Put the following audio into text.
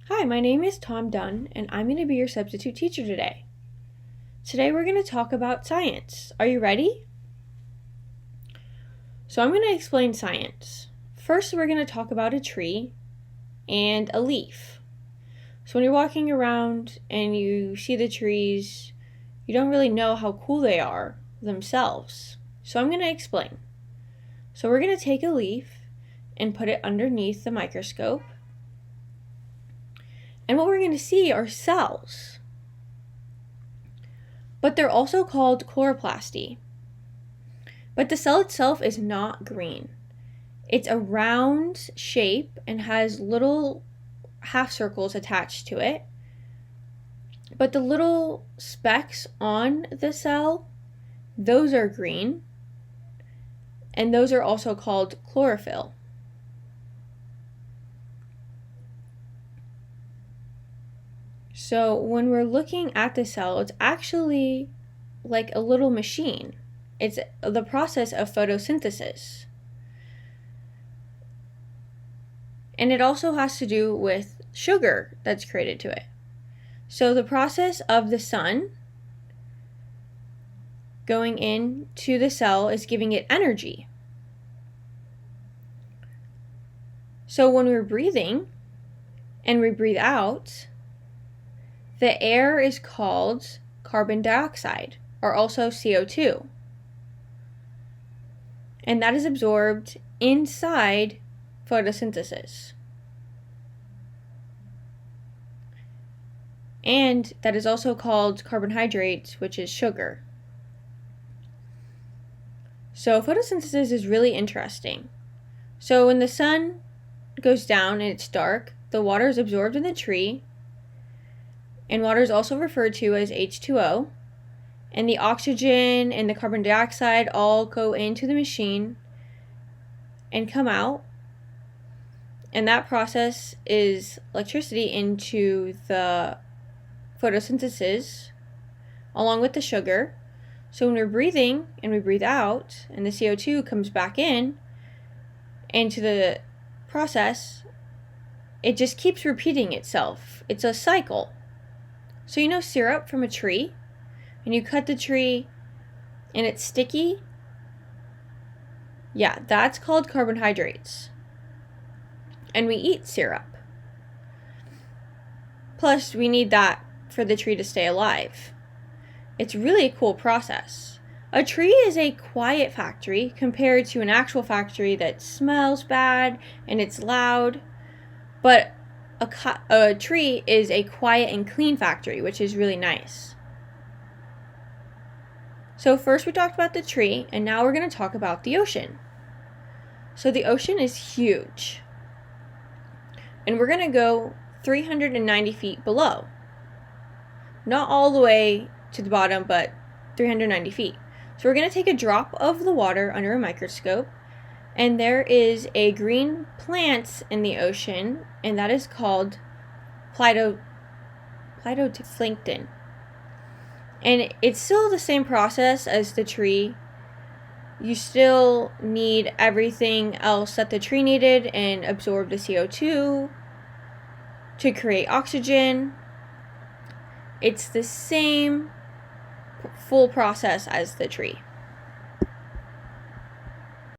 Hi, my name is Tom Dunn, and I'm going to be your substitute teacher today. Today we're going to talk about science. Are you ready? So I'm going to explain science. First, we're going to talk about a tree and a leaf. So when you're walking around and you see the trees, you don't really know how cool they are themselves. So I'm going to explain. So we're going to take a leaf and put it underneath the microscope. And what we're going to see are cells. But they're also called chloroplasty. But the cell itself is not green. It's a round shape and has little half circles attached to it. But the little specks on the cell, those are green. And those are also called chlorophyll. So when we're looking at the cell, it's actually like a little machine. It's the process of photosynthesis. And it also has to do with sugar that's created to it. So the process of the sun going into the cell is giving it energy. So when we're breathing and we breathe out, the air is called carbon dioxide, or also CO2. And that is absorbed inside photosynthesis. And that is also called carbohydrates, which is sugar. So photosynthesis is really interesting. So when the sun goes down and it's dark, the water is absorbed in the tree, and water is also referred to as H2O, and the oxygen and the carbon dioxide all go into the machine and come out, and that process is electricity into the photosynthesis along with the sugar. So when we're breathing and we breathe out and the CO2 comes back into the process, it just keeps repeating itself. It's a cycle. So you know syrup from a tree? And you cut the tree and it's sticky? Yeah, that's called carbohydrates. And we eat syrup. Plus, we need that for the tree to stay alive. It's really a cool process. A tree is a quiet factory compared to an actual factory that smells bad and it's loud. But a tree is a quiet and clean factory, which is really nice. So first we talked about the tree, and now we're going to talk about the ocean. So the ocean is huge. And we're going to go 390 feet below. Not all the way to the bottom, but 390 feet. So we're going to take a drop of the water under a microscope, and there is a green plant in the ocean, and that is called phytoplankton. And it's still the same process as the tree. You still need everything else that the tree needed and absorb the CO2 to create oxygen. It's the same full process as the tree.